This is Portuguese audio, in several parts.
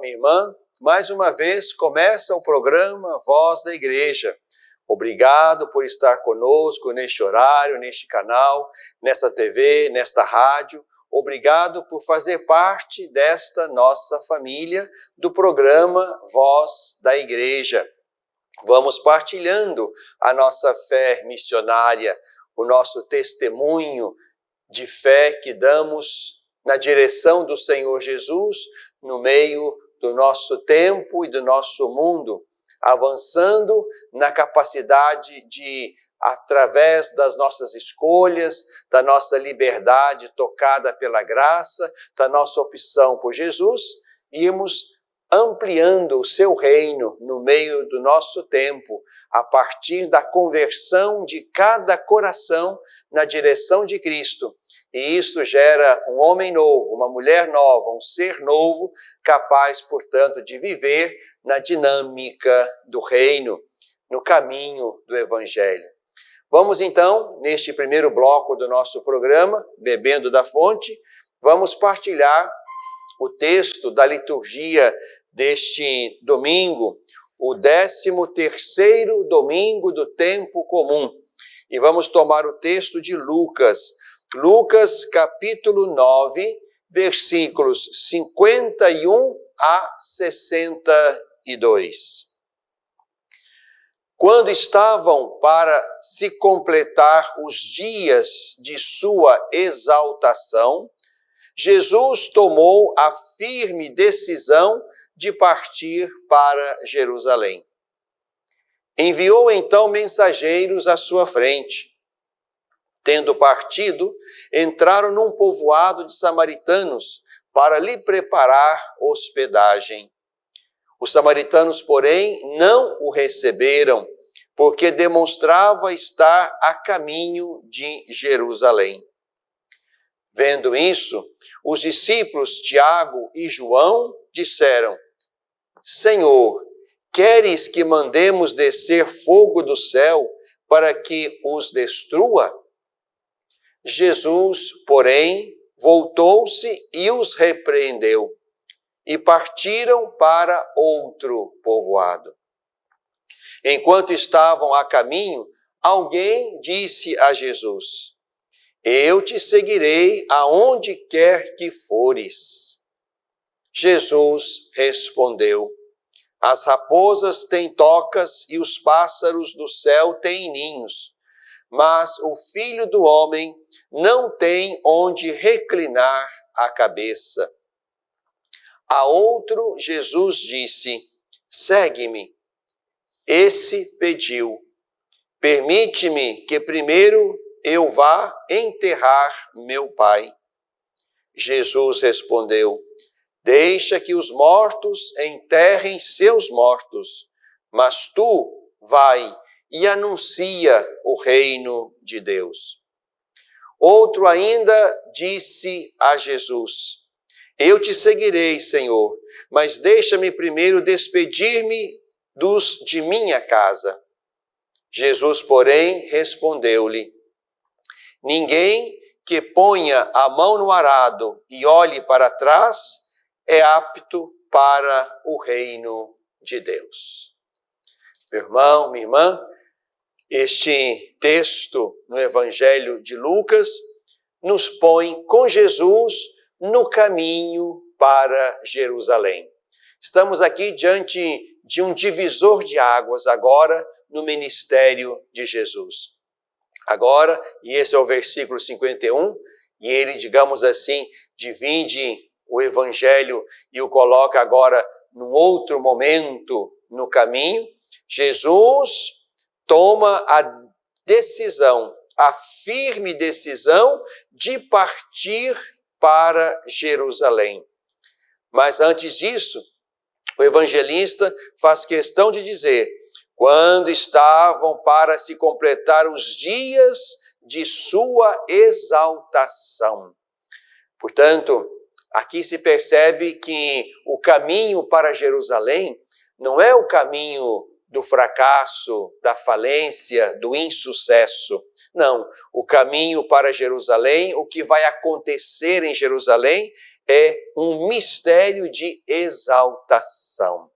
minha irmã. Mais uma vez começa o programa Voz da Igreja. Obrigado por estar conosco neste horário, neste canal, nesta TV, nesta rádio. Obrigado por fazer parte desta nossa família do programa Voz da Igreja. Vamos partilhando a nossa fé missionária, o nosso testemunho de fé que damos na direção do Senhor Jesus, no meio do nosso tempo e do nosso mundo, avançando na capacidade de, através das nossas escolhas, da nossa liberdade tocada pela graça, da nossa opção por Jesus, irmos ampliando o seu reino no meio do nosso tempo, a partir da conversão de cada coração na direção de Cristo. E isto gera um homem novo, uma mulher nova, um ser novo, capaz, portanto, de viver na dinâmica do reino, no caminho do Evangelho. Vamos então, neste primeiro bloco do nosso programa, Bebendo da Fonte, vamos partilhar o texto da liturgia deste domingo, o 13º domingo do tempo comum. E vamos tomar o texto de Lucas, capítulo 9, versículos 51 a 62. Quando estavam para se completar os dias de sua exaltação, Jesus tomou a firme decisão de partir para Jerusalém. Enviou então mensageiros à sua frente. Tendo partido, entraram num povoado de samaritanos para lhe preparar hospedagem. Os samaritanos, porém, não o receberam, porque demonstrava estar a caminho de Jerusalém. Vendo isso, os discípulos Tiago e João disseram: Senhor, queres que mandemos descer fogo do céu para que os destrua? Jesus, porém, voltou-se e os repreendeu, e partiram para outro povoado. Enquanto estavam a caminho, alguém disse a Jesus: Eu te seguirei aonde quer que fores. Jesus respondeu: As raposas têm tocas e os pássaros do céu têm ninhos, mas o Filho do Homem não tem onde reclinar a cabeça. A outro Jesus disse: Segue-me. Esse pediu: Permite-me que primeiro eu vá enterrar meu pai. Jesus respondeu: Deixa que os mortos enterrem seus mortos, mas tu vai e anuncia o reino de Deus. Outro ainda disse a Jesus: Eu te seguirei, Senhor, mas deixa-me primeiro despedir-me dos de minha casa. Jesus, porém, respondeu-lhe: Ninguém que ponha a mão no arado e olhe para trás é apto para o reino de Deus. Meu irmão, minha irmã, este texto no Evangelho de Lucas nos põe com Jesus no caminho para Jerusalém. Estamos aqui diante de um divisor de águas agora no ministério de Jesus. Agora, e esse é o versículo 51, e ele, digamos assim, divide o Evangelho e o coloca agora num outro momento no caminho. Jesus toma a decisão, a firme decisão de partir para Jerusalém. Mas antes disso, o evangelista faz questão de dizer: quando estavam para se completar os dias de sua exaltação. Portanto, aqui se percebe que o caminho para Jerusalém não é o caminho do fracasso, da falência, do insucesso. Não, o caminho para Jerusalém, o que vai acontecer em Jerusalém, é um mistério de exaltação.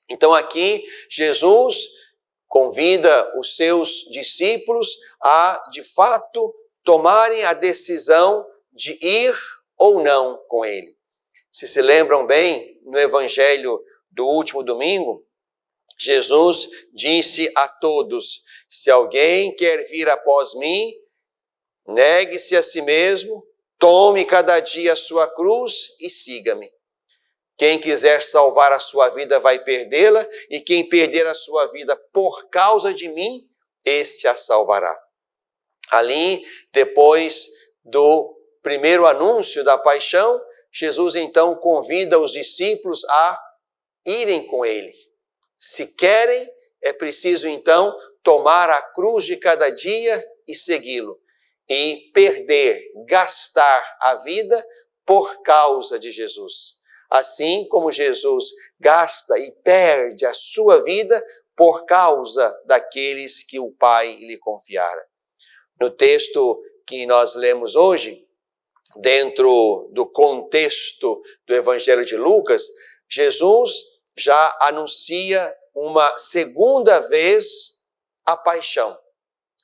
Então aqui Jesus convida os seus discípulos a, de fato, tomarem a decisão de ir ou não com ele. Se lembram bem, no evangelho do último domingo, Jesus disse a todos: se alguém quer vir após mim, negue-se a si mesmo, tome cada dia a sua cruz e siga-me. Quem quiser salvar a sua vida vai perdê-la, e quem perder a sua vida por causa de mim, esse a salvará. Ali, depois do primeiro anúncio da paixão, Jesus então convida os discípulos a irem com ele. Se querem, é preciso então tomar a cruz de cada dia e segui-lo. E perder, gastar a vida por causa de Jesus. Assim como Jesus gasta e perde a sua vida por causa daqueles que o Pai lhe confiara. No texto que nós lemos hoje, dentro do contexto do Evangelho de Lucas, Jesus já anuncia uma segunda vez a paixão.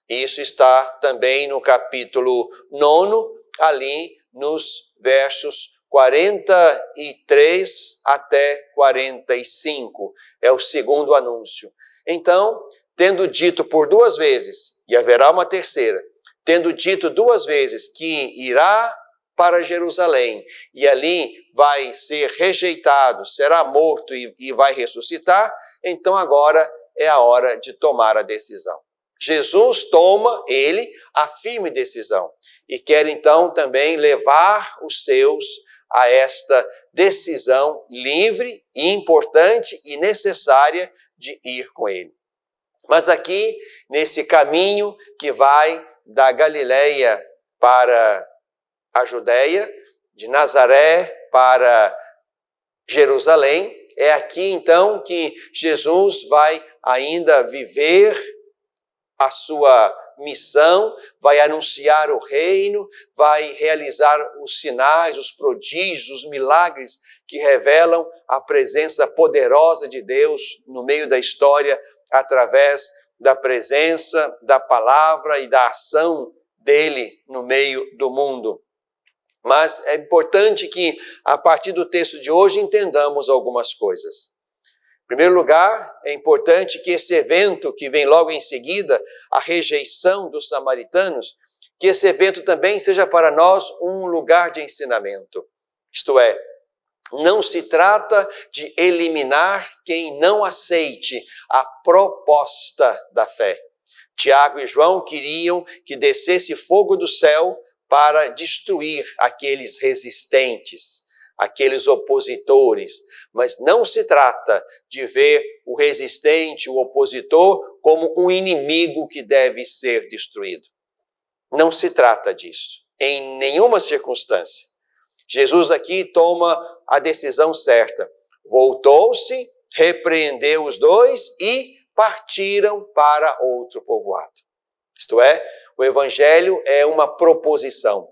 Isso está também no capítulo 9, ali nos versos 43 até 45. É o segundo anúncio. Então, tendo dito por duas vezes, e haverá uma terceira, tendo dito duas vezes que irá para Jerusalém, e ali vai ser rejeitado, será morto e vai ressuscitar, então agora é a hora de tomar a decisão. Jesus toma, ele, a firme decisão, e quer então também levar os seus a esta decisão livre e importante e necessária de ir com ele. Mas aqui, nesse caminho que vai da Galileia para a Judéia, de Nazaré para Jerusalém, é aqui então que Jesus vai ainda viver a sua missão, vai anunciar o reino, vai realizar os sinais, os prodígios, os milagres que revelam a presença poderosa de Deus no meio da história, através da presença, da palavra e da ação dele no meio do mundo. Mas é importante que, a partir do texto de hoje, entendamos algumas coisas. Em primeiro lugar, é importante que esse evento que vem logo em seguida, a rejeição dos samaritanos, que esse evento também seja para nós um lugar de ensinamento. Isto é, não se trata de eliminar quem não aceite a proposta da fé. Tiago e João queriam que descesse fogo do céu para destruir aqueles resistentes, aqueles opositores. Mas não se trata de ver o resistente, o opositor, como um inimigo que deve ser destruído. Não se trata disso, em nenhuma circunstância. Jesus aqui toma a decisão certa. Voltou-se, repreendeu os dois e partiram para outro povoado. Isto é, o evangelho é uma proposição.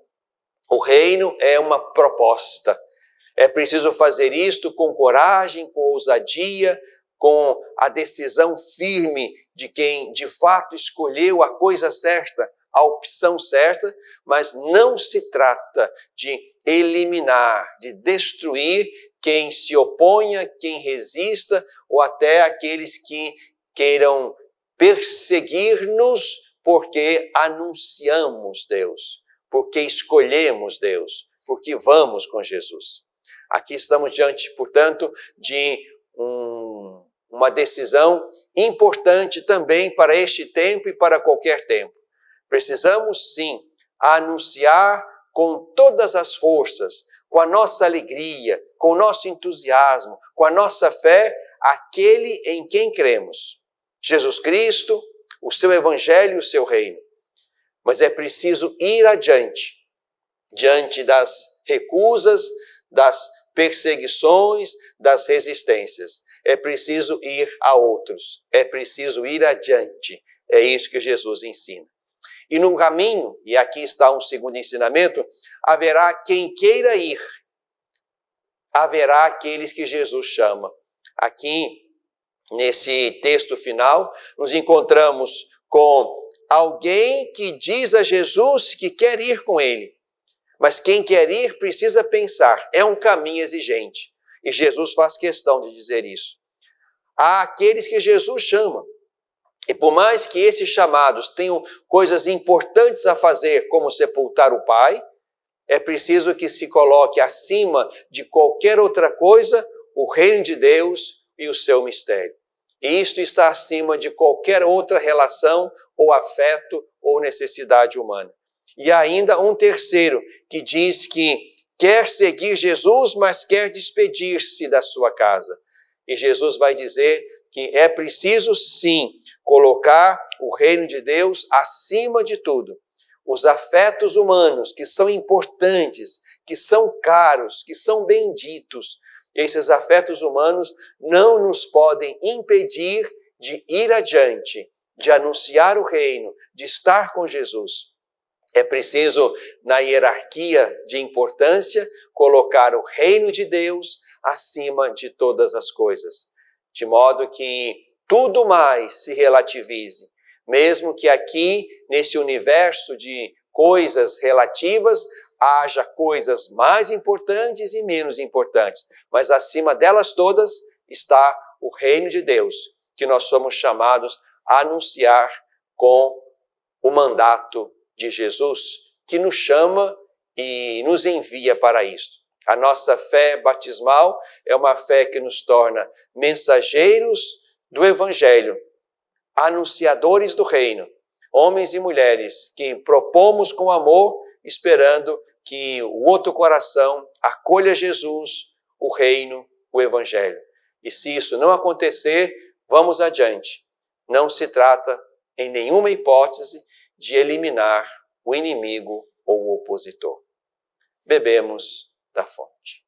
O reino é uma proposta. É preciso fazer isto com coragem, com ousadia, com a decisão firme de quem de fato escolheu a coisa certa, a opção certa, mas não se trata de eliminar, de destruir quem se oponha, quem resista, ou até aqueles que queiram perseguir-nos porque anunciamos Deus, porque escolhemos Deus, porque vamos com Jesus. Aqui estamos diante, portanto, de uma decisão importante também para este tempo e para qualquer tempo. Precisamos, sim, anunciar com todas as forças, com a nossa alegria, com o nosso entusiasmo, com a nossa fé, aquele em quem cremos. Jesus Cristo, o seu evangelho e o seu reino. Mas é preciso ir adiante, diante das recusas, das perseguições, das resistências. É preciso ir a outros, é preciso ir adiante. É isso que Jesus ensina. E no caminho, e aqui está um segundo ensinamento, haverá quem queira ir, haverá aqueles que Jesus chama. Aqui, nesse texto final, nos encontramos com alguém que diz a Jesus que quer ir com ele. Mas quem quer ir precisa pensar, é um caminho exigente. E Jesus faz questão de dizer isso. Há aqueles que Jesus chama. E por mais que esses chamados tenham coisas importantes a fazer, como sepultar o Pai, é preciso que se coloque acima de qualquer outra coisa o reino de Deus e o seu mistério. E isto está acima de qualquer outra relação ou afeto ou necessidade humana. E ainda um terceiro que diz que quer seguir Jesus, mas quer despedir-se da sua casa. E Jesus vai dizer que é preciso sim colocar o reino de Deus acima de tudo. Os afetos humanos que são importantes, que são caros, que são benditos, esses afetos humanos não nos podem impedir de ir adiante, de anunciar o reino, de estar com Jesus. É preciso, na hierarquia de importância, colocar o reino de Deus acima de todas as coisas, de modo que tudo mais se relativize, mesmo que aqui, nesse universo de coisas relativas, haja coisas mais importantes e menos importantes, mas acima delas todas está o reino de Deus, que nós somos chamados a anunciar com o mandato de Jesus, que nos chama e nos envia para isto. A nossa fé batismal é uma fé que nos torna mensageiros do Evangelho, anunciadores do reino, homens e mulheres que propomos com amor, esperando que o outro coração acolha Jesus, o reino, o Evangelho. E se isso não acontecer, vamos adiante. Não se trata, em nenhuma hipótese, de eliminar o inimigo ou o opositor. Bebemos da fonte.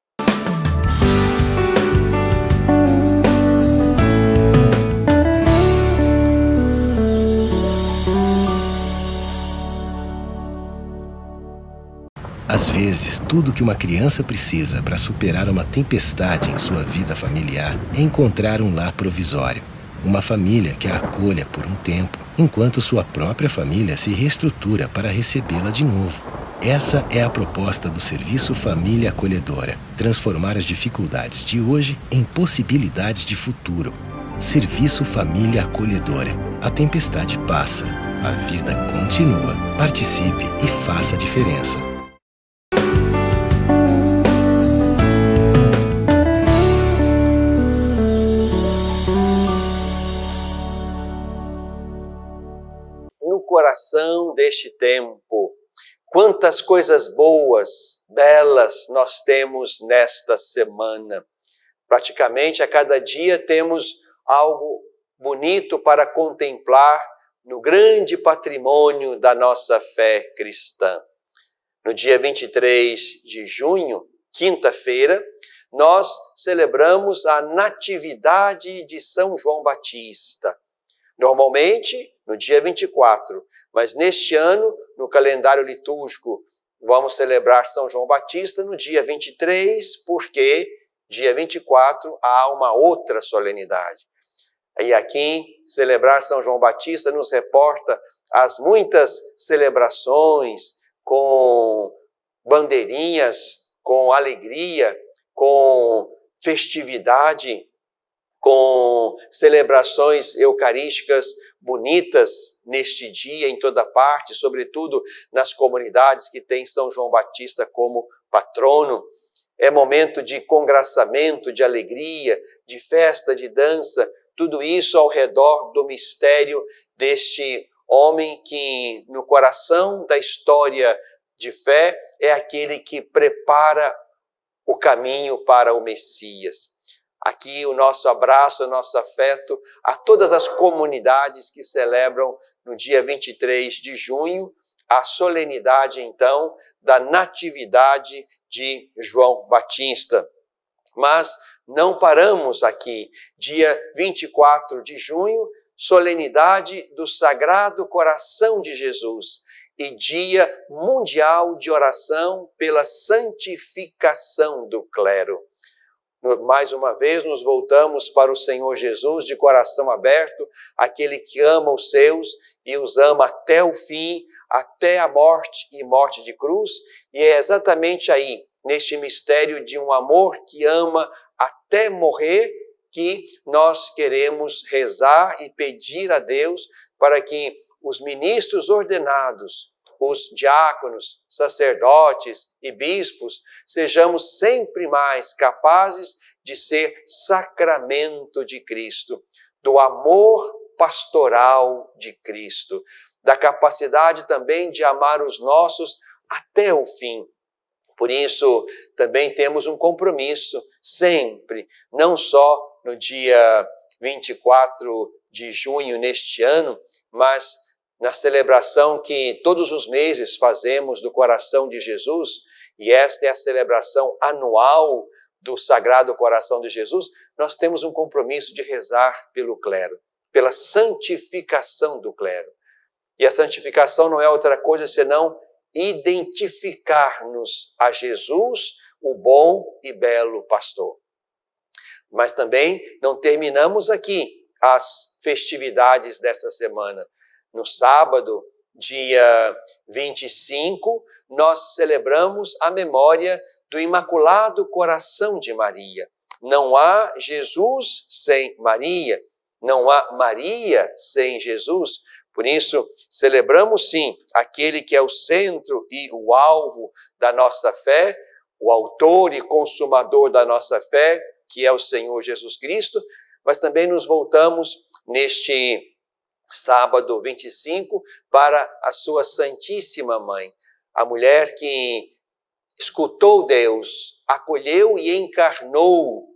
Às vezes, tudo que uma criança precisa para superar uma tempestade em sua vida familiar é encontrar um lar provisório. Uma família que a acolha por um tempo, enquanto sua própria família se reestrutura para recebê-la de novo. Essa é a proposta do Serviço Família Acolhedora. Transformar as dificuldades de hoje em possibilidades de futuro. Serviço Família Acolhedora. A tempestade passa, a vida continua. Participe e faça a diferença. No coração deste tempo, quantas coisas boas, belas nós temos nesta semana. Praticamente a cada dia temos algo bonito para contemplar no grande patrimônio da nossa fé cristã. No dia 23 de junho, quinta-feira, nós celebramos a Natividade de São João Batista. Normalmente, no dia 24, mas neste ano, no calendário litúrgico, vamos celebrar São João Batista no dia 23, porque dia 24 há uma outra solenidade. E aqui, celebrar São João Batista nos reporta as muitas celebrações com bandeirinhas, com alegria, com festividade, com celebrações eucarísticas bonitas neste dia, em toda parte, sobretudo nas comunidades que têm São João Batista como patrono. É momento de congraçamento, de alegria, de festa, de dança, tudo isso ao redor do mistério deste homem que, no coração da história de fé, é aquele que prepara o caminho para o Messias. Aqui o nosso abraço, o nosso afeto a todas as comunidades que celebram no dia 23 de junho a solenidade, então, da Natividade de João Batista. Mas não paramos aqui. Dia 24 de junho, solenidade do Sagrado Coração de Jesus e Dia Mundial de Oração pela Santificação do Clero. Mais uma vez nos voltamos para o Senhor Jesus de coração aberto, aquele que ama os seus e os ama até o fim, até a morte e morte de cruz. E é exatamente aí, neste mistério de um amor que ama até morrer, que nós queremos rezar e pedir a Deus para que os ministros ordenados, os diáconos, sacerdotes e bispos, sejamos sempre mais capazes de ser sacramento de Cristo, do amor pastoral de Cristo, da capacidade também de amar os nossos até o fim. Por isso, também temos um compromisso sempre, não só no dia 24 de junho neste ano, mas na celebração que todos os meses fazemos do coração de Jesus, e esta é a celebração anual do Sagrado Coração de Jesus, nós temos um compromisso de rezar pelo clero, pela santificação do clero. E a santificação não é outra coisa senão identificar-nos a Jesus, o bom e belo pastor. Mas também não terminamos aqui as festividades dessa semana. No sábado, dia 25, nós celebramos a memória do Imaculado Coração de Maria. Não há Jesus sem Maria, não há Maria sem Jesus. Por isso, celebramos sim aquele que é o centro e o alvo da nossa fé, o autor e consumador da nossa fé, que é o Senhor Jesus Cristo, mas também nos voltamos neste sábado 25 para a sua Santíssima Mãe, a mulher que escutou Deus, acolheu e encarnou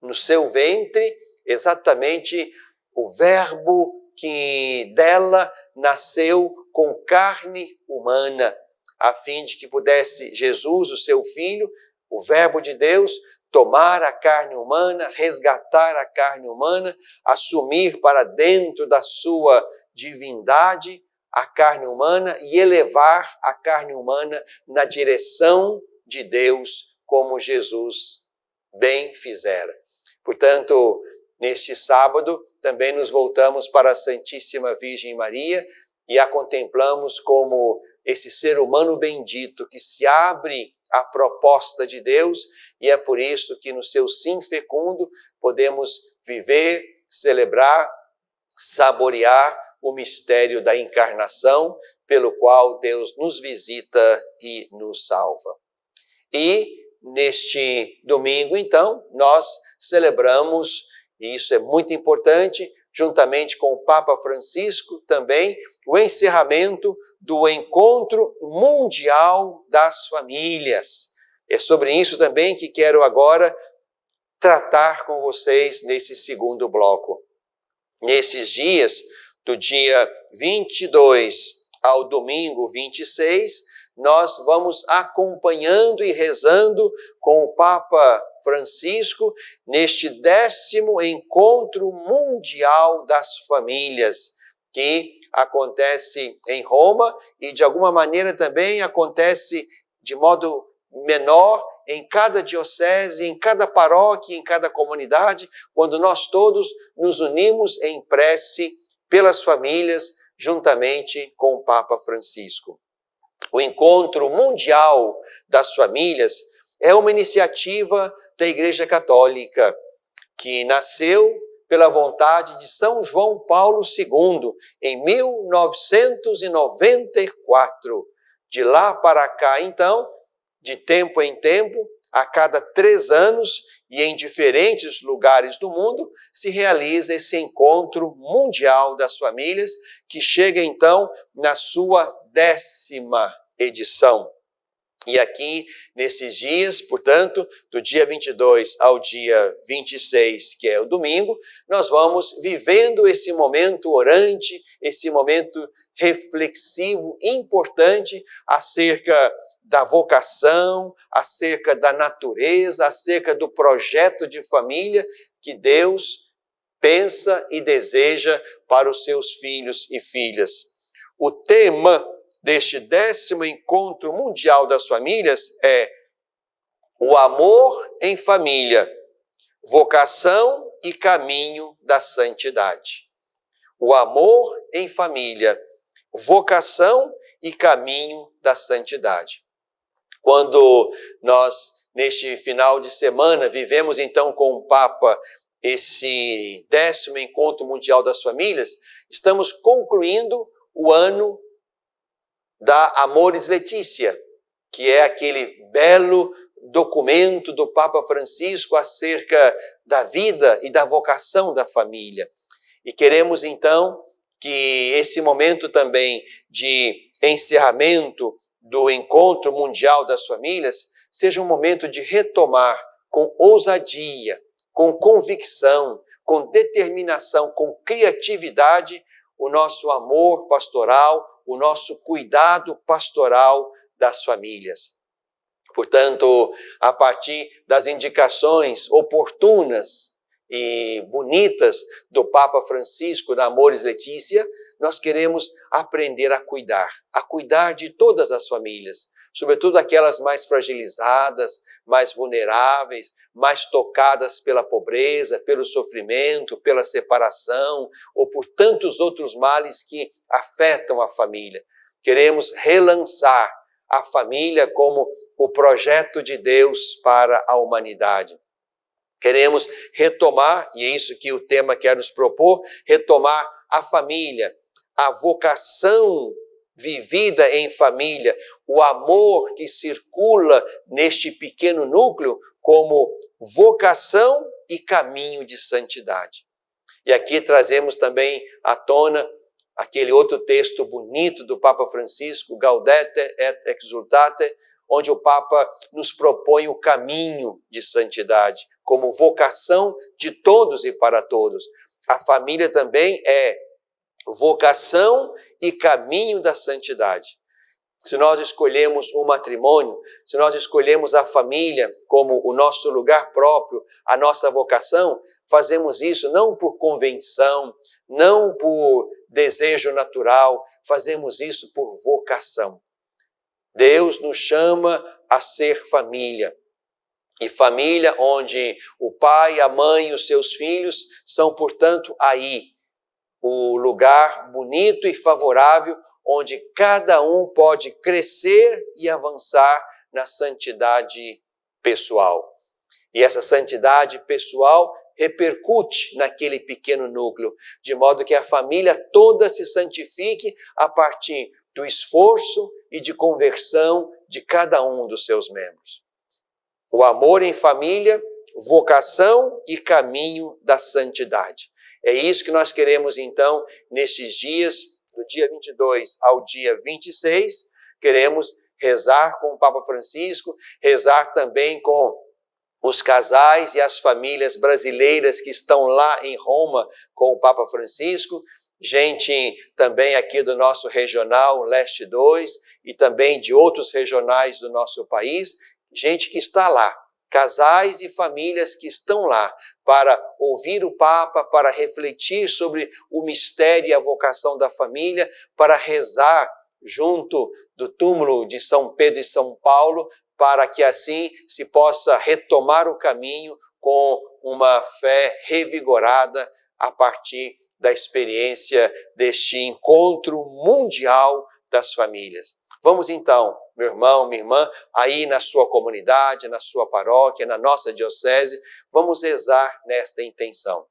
no seu ventre exatamente o Verbo que dela nasceu com carne humana, a fim de que pudesse Jesus, o seu Filho, o Verbo de Deus, tomar a carne humana, resgatar a carne humana, assumir para dentro da sua divindade a carne humana e elevar a carne humana na direção de Deus, como Jesus bem fizera. Portanto, neste sábado, também nos voltamos para a Santíssima Virgem Maria e a contemplamos como esse ser humano bendito que se abre à proposta de Deus, e é por isso que no seu sim fecundo podemos viver, celebrar, saborear o mistério da encarnação, pelo qual Deus nos visita e nos salva. E neste domingo, então, nós celebramos, e isso é muito importante, juntamente com o Papa Francisco, também o encerramento do Encontro Mundial das Famílias. É sobre isso também que quero agora tratar com vocês nesse segundo bloco. Nesses dias, do dia 22 ao domingo 26, nós vamos acompanhando e rezando com o Papa Francisco neste 10º Encontro Mundial das Famílias, que acontece em Roma e de alguma maneira também acontece de modo menor em cada diocese, em cada paróquia, em cada comunidade, quando nós todos nos unimos em prece pelas famílias, juntamente com o Papa Francisco. O Encontro Mundial das Famílias é uma iniciativa da Igreja Católica que nasceu pela vontade de São João Paulo II em 1994. De lá para cá, então, de tempo em tempo, a cada 3 anos e em diferentes lugares do mundo, se realiza esse Encontro Mundial das Famílias, que chega então na sua 10ª edição. E aqui, nesses dias, portanto, do dia 22 ao dia 26, que é o domingo, nós vamos vivendo esse momento orante, esse momento reflexivo, importante, acerca da vocação, acerca da natureza, acerca do projeto de família que Deus pensa e deseja para os seus filhos e filhas. O tema deste 10º Encontro Mundial das Famílias é o amor em família, vocação e caminho da santidade. O amor em família, vocação e caminho da santidade. Quando nós, neste final de semana, vivemos então com o Papa esse 10º Encontro Mundial das Famílias, estamos concluindo o ano da Amoris Laetitia, que é aquele belo documento do Papa Francisco acerca da vida e da vocação da família. E queremos então que esse momento também de encerramento do Encontro Mundial das Famílias seja um momento de retomar com ousadia, com convicção, com determinação, com criatividade, o nosso amor pastoral, o nosso cuidado pastoral das famílias. Portanto, a partir das indicações oportunas e bonitas do Papa Francisco da Amoris Laetitia, nós queremos aprender a cuidar de todas as famílias, sobretudo aquelas mais fragilizadas, mais vulneráveis, mais tocadas pela pobreza, pelo sofrimento, pela separação ou por tantos outros males que afetam a família. Queremos relançar a família como o projeto de Deus para a humanidade. Queremos retomar, e é isso que o tema quer nos propor, retomar a família, a vocação vivida em família, o amor que circula neste pequeno núcleo como vocação e caminho de santidade. E aqui trazemos também à tona aquele outro texto bonito do Papa Francisco, Gaudete et Exsultate, onde o Papa nos propõe o caminho de santidade, como vocação de todos e para todos. A família também é vocação e caminho da santidade. Se nós escolhemos o matrimônio, se nós escolhemos a família como o nosso lugar próprio, a nossa vocação, fazemos isso não por convenção, não por desejo natural, fazemos isso por vocação. Deus nos chama a ser família. E família onde o pai, a mãe e os seus filhos são, portanto, aí, o lugar bonito e favorável onde cada um pode crescer e avançar na santidade pessoal. E essa santidade pessoal repercute naquele pequeno núcleo, de modo que a família toda se santifique a partir do esforço e de conversão de cada um dos seus membros. O amor em família, vocação e caminho da santidade. É isso que nós queremos, então, nesses dias, do dia 22 ao dia 26, queremos rezar com o Papa Francisco, rezar também com os casais e as famílias brasileiras que estão lá em Roma com o Papa Francisco, gente também aqui do nosso regional, Leste 2, e também de outros regionais do nosso país, gente que está lá, casais e famílias que estão lá para ouvir o Papa, para refletir sobre o mistério e a vocação da família, para rezar junto do túmulo de São Pedro e São Paulo, para que assim se possa retomar o caminho com uma fé revigorada a partir da experiência deste encontro mundial das famílias. Vamos então, meu irmão, minha irmã, aí na sua comunidade, na sua paróquia, na nossa diocese, vamos rezar nesta intenção.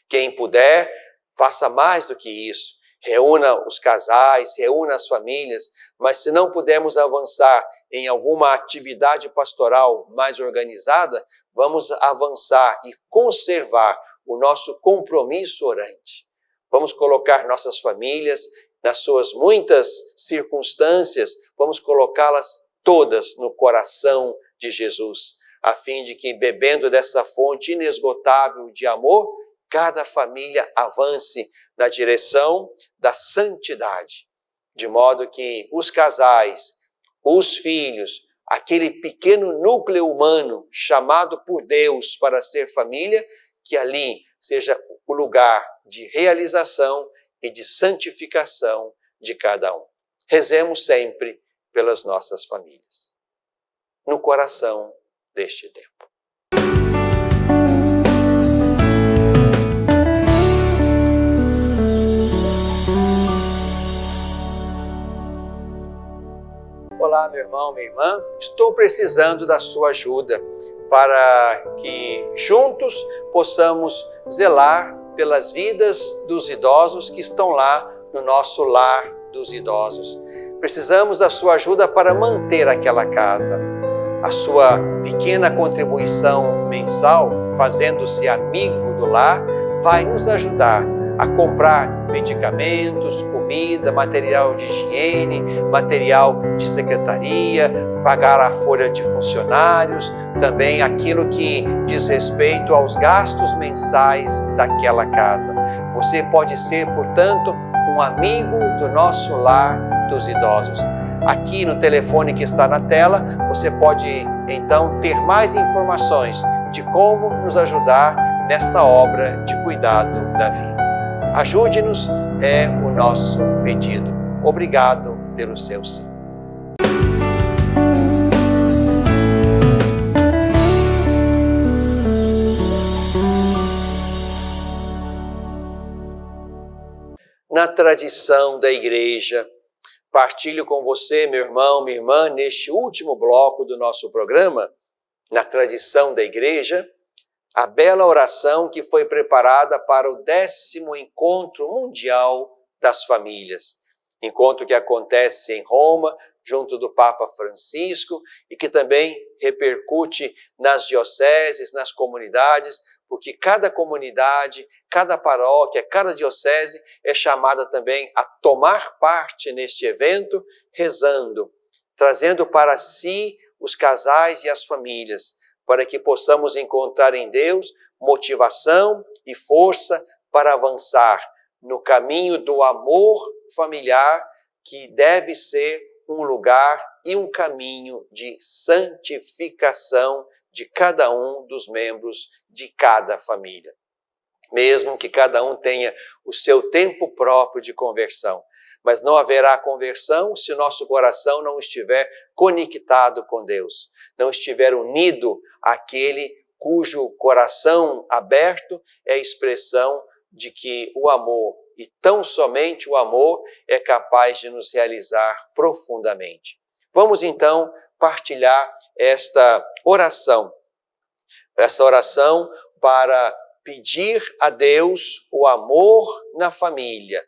Quem puder, faça mais do que isso. Reúna os casais, reúna as famílias, mas se não pudermos avançar em alguma atividade pastoral mais organizada, vamos avançar e conservar o nosso compromisso orante. Vamos colocar nossas famílias nas suas muitas circunstâncias, vamos colocá-las todas no coração de Jesus, a fim de que, bebendo dessa fonte inesgotável de amor, cada família avance na direção da santidade, de modo que os casais, os filhos, aquele pequeno núcleo humano chamado por Deus para ser família, que ali seja o lugar de realização e de santificação de cada um. Rezemos sempre pelas nossas famílias, no coração deste tempo. olá, meu irmão, minha irmã, estou precisando da sua ajuda para que juntos possamos zelar pelas vidas dos idosos que estão lá no nosso lar dos idosos. Precisamos da sua ajuda para manter aquela casa. A sua pequena contribuição mensal, fazendo-se amigo do lar, vai nos ajudar a comprar medicamentos, comida, material de higiene, material de secretaria, pagar a folha de funcionários, também aquilo que diz respeito aos gastos mensais daquela casa. Você pode ser, portanto, um amigo do nosso lar dos idosos. Aqui no telefone que está na tela, você pode então ter mais informações de como nos ajudar nessa obra de cuidado da vida. Ajude-nos, é o nosso pedido. Obrigado pelo seu sim. Na tradição da Igreja, partilho com você, meu irmão, minha irmã, neste último bloco do nosso programa, na tradição da Igreja, a bela oração que foi preparada para o 10º Encontro Mundial das Famílias. Encontro que acontece em Roma, junto do Papa Francisco, e que também repercute nas dioceses, nas comunidades, porque cada comunidade, cada paróquia, cada diocese é chamada também a tomar parte neste evento, rezando, trazendo para si os casais e as famílias, para que possamos encontrar em Deus motivação e força para avançar no caminho do amor familiar, que deve ser um lugar e um caminho de santificação de cada um dos membros de cada família. Mesmo que cada um tenha o seu tempo próprio de conversão. Mas não haverá conversão se o nosso coração não estiver conectado com Deus, não estiver unido àquele cujo coração aberto é a expressão de que o amor, e tão somente o amor, é capaz de nos realizar profundamente. Vamos então partilhar esta oração para pedir a Deus o amor na família,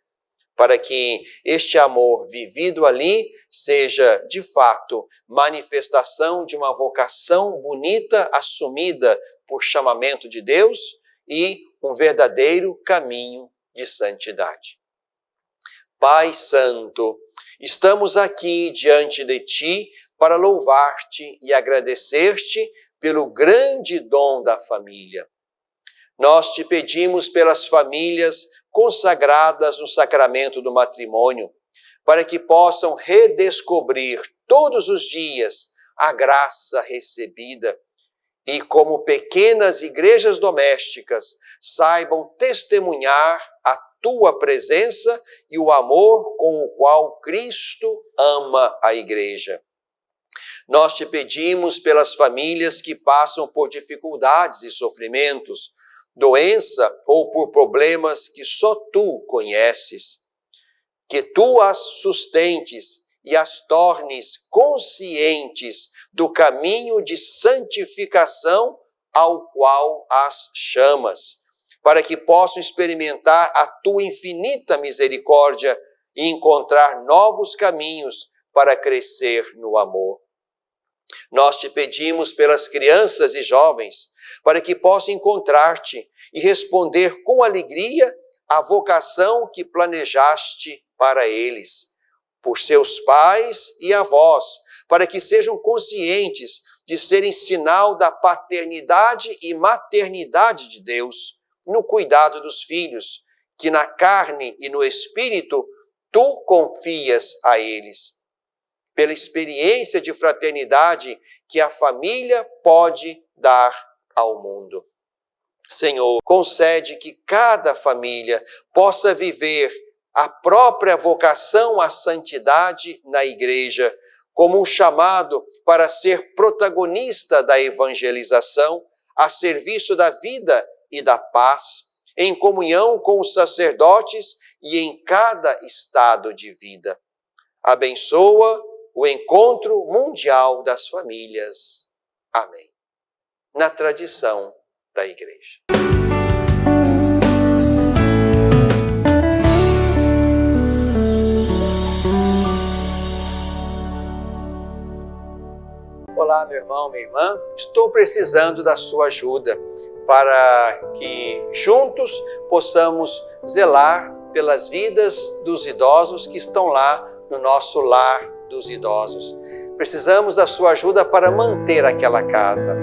para que este amor vivido ali seja, de fato, manifestação de uma vocação bonita, assumida por chamamento de Deus e um verdadeiro caminho de santidade. Pai Santo, estamos aqui diante de Ti para louvar-te e agradecer-te pelo grande dom da família. Nós te pedimos pelas famílias consagradas no sacramento do matrimônio, para que possam redescobrir todos os dias a graça recebida e, como pequenas igrejas domésticas, saibam testemunhar a tua presença e o amor com o qual Cristo ama a igreja. Nós te pedimos pelas famílias que passam por dificuldades e sofrimentos, doença ou por problemas que só tu conheces, que tu as sustentes e as tornes conscientes do caminho de santificação ao qual as chamas, para que possam experimentar a tua infinita misericórdia e encontrar novos caminhos para crescer no amor. Nós te pedimos pelas crianças e jovens, para que possam encontrar-te e responder com alegria à vocação que planejaste para eles, por seus pais e avós, para que sejam conscientes de serem sinal da paternidade e maternidade de Deus no cuidado dos filhos, que na carne e no espírito tu confias a eles. Pela experiência de fraternidade que a família pode dar ao mundo. Senhor, concede que cada família possa viver a própria vocação à santidade na igreja, como um chamado para ser protagonista da evangelização, a serviço da vida e da paz, em comunhão com os sacerdotes e em cada estado de vida. Abençoa o encontro mundial das famílias. Amém. Na tradição da Igreja. Olá, meu irmão, minha irmã, estou precisando da sua ajuda para que juntos possamos zelar pelas vidas dos idosos que estão lá no nosso lar dos idosos. Precisamos da sua ajuda para manter aquela casa.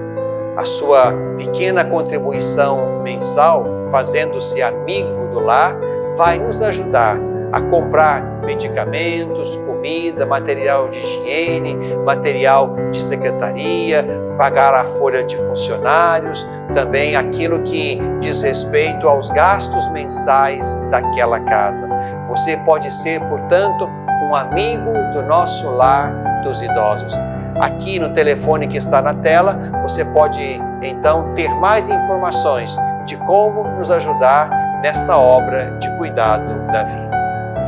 A sua pequena contribuição mensal, fazendo-se amigo do lar, vai nos ajudar a comprar medicamentos, comida, material de higiene, material de secretaria, pagar a folha de funcionários, também aquilo que diz respeito aos gastos mensais daquela casa. Você pode ser, portanto, um amigo do nosso lar dos idosos. Aqui no telefone que está na tela, você pode então ter mais informações de como nos ajudar nessa obra de cuidado da vida.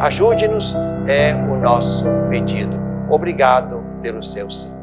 Ajude-nos, é o nosso pedido. Obrigado pelo seu sim.